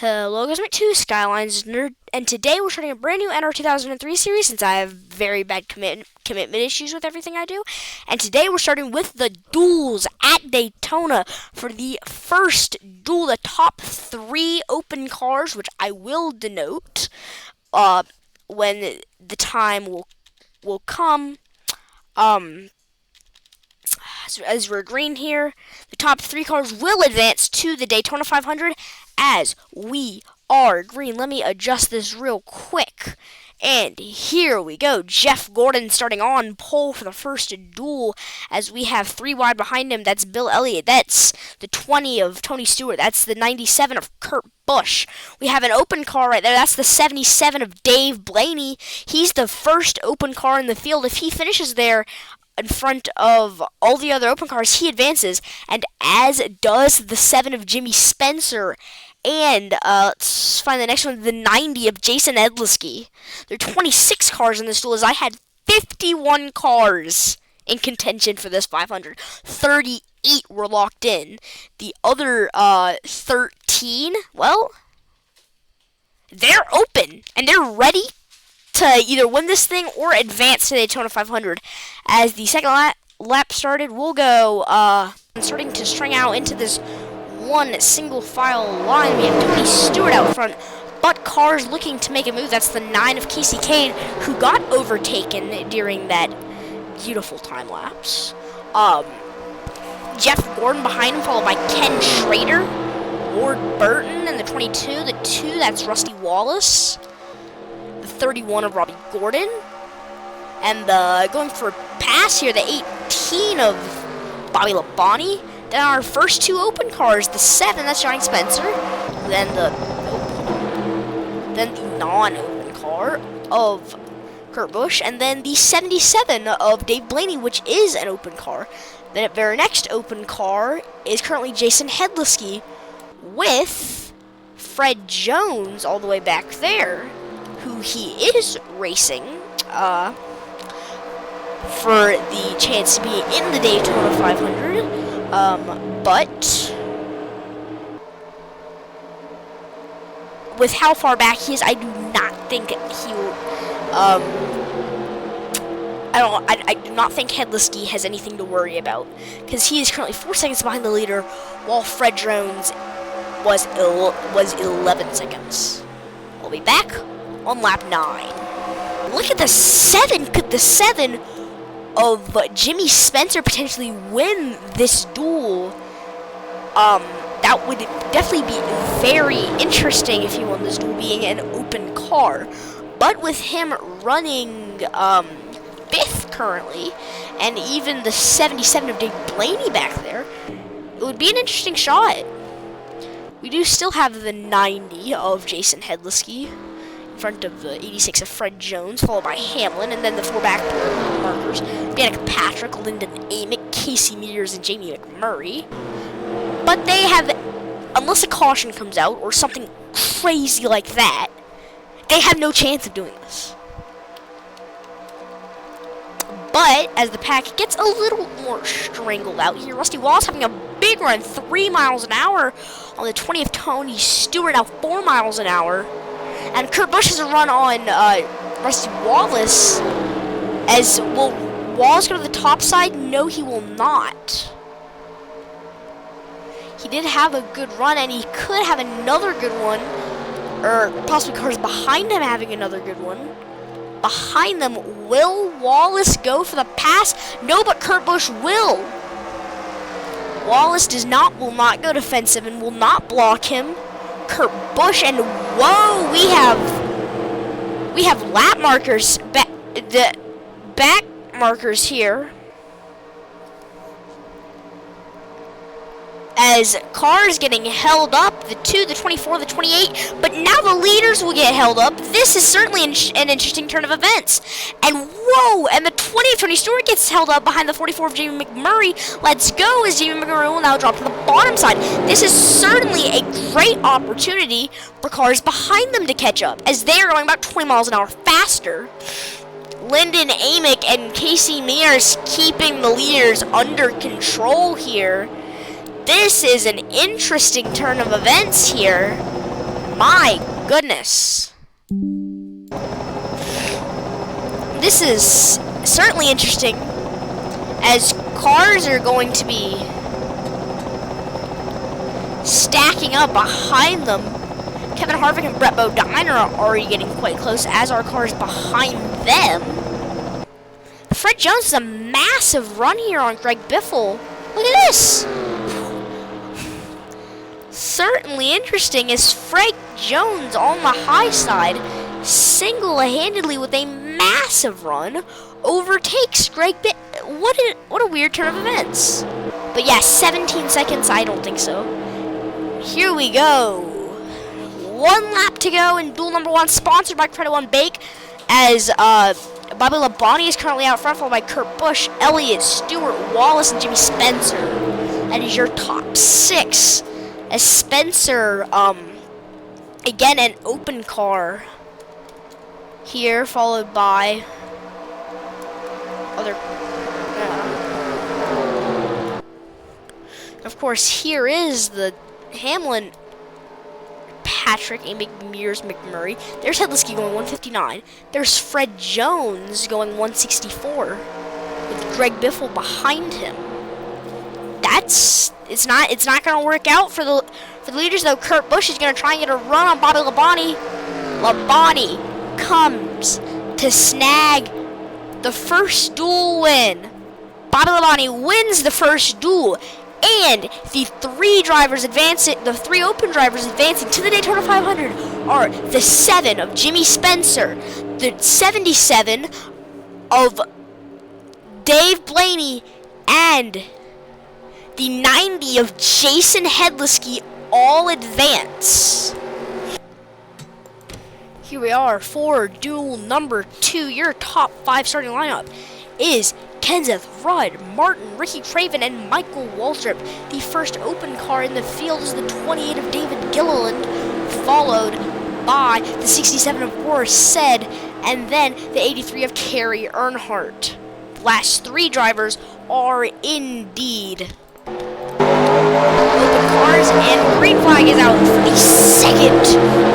Hello guys, I'm at 2 Skylines Nerd, and today we're starting a brand new NR2003 series since I have very bad commitment issues with everything I do. And today we're starting with the duels at Daytona for the first duel, the top 3 open cars, which I will denote when the time will come. As we're green here, the top 3 cars will advance to the Daytona 500 as we are green. Let me adjust this real quick. And here we go. Jeff Gordon starting on pole for the first duel as we have 3 wide behind him. That's Bill Elliott. That's the 20 of Tony Stewart. That's the 97 of Kurt Busch. We have an open car right there. That's the 77 of Dave Blaney. He's the first open car in the field. If he finishes there in front of all the other open cars, he advances, and as does the 7 of Jimmy Spencer. And let's find the next one, the 90 of Jason Edlisky. There are 26 cars in this duel, as I had 51 cars in contention for this 500. 38 were locked in. The other 13, well, they're open, and they're ready to either win this thing or advance to the Daytona 500. As the second lap started, we'll go starting to string out into this one single file line. We have Tony Stewart out front, but cars looking to make a move. That's the 9 of Casey Kane, who got overtaken during that beautiful time lapse. Jeff Gordon behind him, followed by Ken Schrader, Ward Burton, and the 22. The 2, that's Rusty Wallace. The 31 of Robbie Gordon, and going for a pass here, the 18 of Bobby Labonte. Then our first 2 open cars, the 7, that's Johnny Spencer, then the non-open car of Kurt Busch, and then the 77 of Dave Blaney, which is an open car. Then at very next open car is currently Jason Hedlisky with Fred Jones all the way back there, who he is racing for the chance to be in the Daytona 500, but with how far back he is, I do not think he will. I do not think Hedlisky has anything to worry about, because he is currently 4 seconds behind the leader, while Fred Jones was 11 seconds. We'll be back on lap 9. Look at the 7. Could the 7 of Jimmy Spencer potentially win this duel? That would definitely be very interesting if he won this duel, being an open car. But with him running 5th currently, and even the 77 of Dave Blaney back there, it would be an interesting shot. We do still have the 90 of Jason Hedlisky in front of the 86 of Fred Jones, followed by Hamlin, and then the 4 back markers, Danica Patrick, Lyndon Amick, Casey Mears, and Jamie McMurray. But they have, unless a caution comes out or something crazy like that, they have no chance of doing this. But as the pack gets a little more strangled out here, Rusty Wallace having a big run, 3 miles an hour on the 20 of Tony Stewart, now 4 miles an hour. And Kurt Busch has a run on Rusty Wallace. As will Wallace go to the top side? No, he will not. He did have a good run, and he could have another good one, or possibly cars behind him having another good one. Behind them, will Wallace go for the pass? No, but Kurt Busch will. Wallace will not go defensive and will not block him. Kurt Busch, and whoa, we have lap markers, the back markers here, as cars getting held up, the 2, the 24, the 28, but now the leaders will get held up. This is certainly an interesting turn of events. And whoa, and the 20 of Tony Stewart gets held up behind the 44 of Jamie McMurray. Let's go, as Jamie McMurray will now drop to the bottom side. This is certainly a great opportunity for cars behind them to catch up, as they are going about 20 miles an hour faster. Lyndon Amick and Casey Mears keeping the leaders under control here. This is an interesting turn of events here. My goodness. This is certainly interesting, as cars are going to be stacking up behind them. Kevin Harvick and Brett Bodine are already getting quite close, as are cars behind them. Fred Jones is a massive run here on Greg Biffle. Look at this. Certainly interesting, as Fred Jones on the high side single-handedly with a massive run overtakes Greg Biffle. What a weird turn of events. But yeah, 17 seconds, I don't think so. Here we go. 1 lap to go in duel number 1, sponsored by Credit One Bake, as Bobby Labonte is currently out front, followed by Kurt Busch, Elliott, Stewart, Wallace, and Jimmy Spencer. That is your top 6. As Spencer, again, an open car here, followed by other. Of course, here is the Hamlin, Patrick, and McMears, McMurray. There's Hedlisky going 159. There's Fred Jones going 164 with Greg Biffle behind him. It's not going to work out for the leaders, though. Kurt Busch is going to try and get a run on Bobby Labonte. Labonte comes to snag the first duel win. Bobby Labonte wins the first duel. And the 3 drivers advancing, the 3 open drivers advancing to the Daytona 500 are the 7 of Jimmy Spencer, the 77 of Dave Blaney, and the 90 of Jason Hedlisky, all advance. Here we are for duel number 2. Your top 5 starting lineup is Kenseth, Rudd, Martin, Ricky Craven, and Michael Waltrip. The first open car in the field is the 28 of David Gilliland, followed by the 67 of Boris Said, and then the 83 of Kerry Earnhardt. The last 3 drivers are indeed open cars, and green flag is out for the second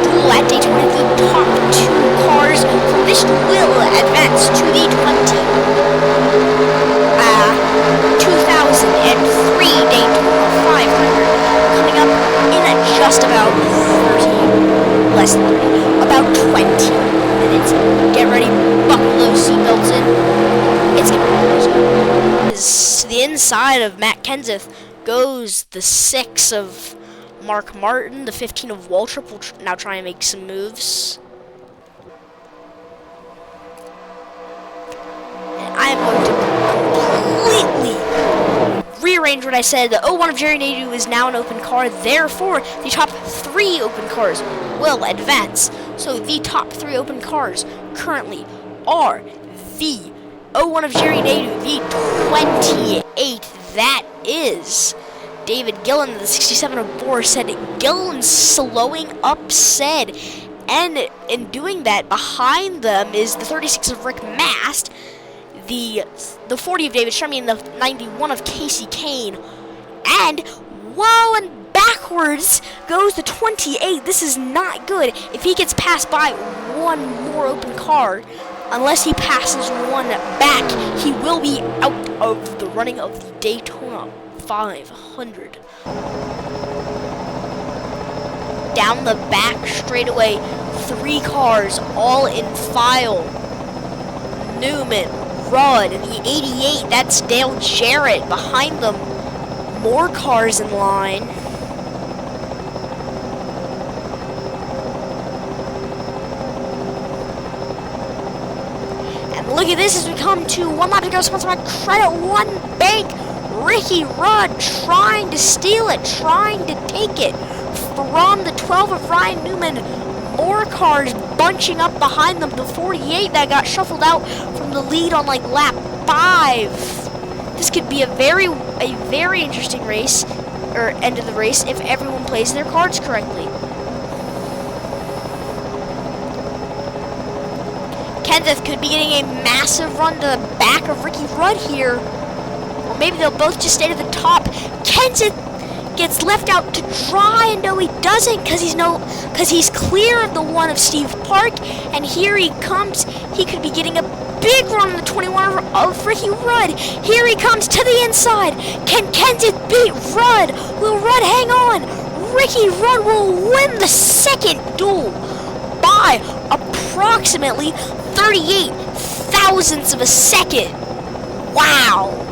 duel at Daytona. The top 2 cars from this will advance to the 2003 Daytona 500, coming up in just about 30, less than 30, about 20 minutes. Get ready, buckle those seatbelts in. It's gonna be to the inside of Matt Kenseth goes the 6 of Mark Martin. The 15 of Waltrip will now try and make some moves. And I am going to completely rearrange what I said. The 01 of Jerry Nadeau is now an open car. Therefore, the top 3 open cars will advance. So the top 3 open cars currently are the 01 of Jerry Nadeau, the 28. That is David Gillen, the 67 of Boris Said. Gillen slowing up Said, and in doing that, behind them is the 36 of Rick Mast, the 40 of David Sherman, and the 91 of Casey Kane. And whoa, and backwards goes the 28. This is not good. If he gets passed by one more open car, unless he passes one back, he will be out of the running of the Daytona 500. Down the back straightaway, 3 cars all in file. Newman, Rudd, and the 88, that's Dale Jarrett. Behind them, more cars in line. And look at this as we come to 1 lap to go, sponsored by Credit One Bank. Ricky Rudd trying to steal it, trying to take it from the 12 of Ryan Newman. More cars bunching up behind them. The 48 that got shuffled out from the lead on like lap 5. This could be a very interesting race, or end of the race, if everyone plays their cards correctly. Kenseth could be getting a massive run to the back of Ricky Rudd here. Or maybe they'll both just stay to the top. Kenseth gets left out to dry, and no, he doesn't, because he's clear of the one of Steve Park, and here he comes. He could be getting a big run on the 21 of Ricky Rudd. Here he comes to the inside. Can Kenseth beat Rudd? Will Rudd hang on? Ricky Rudd will win the second duel by approximately 38 thousandths of a second. Wow.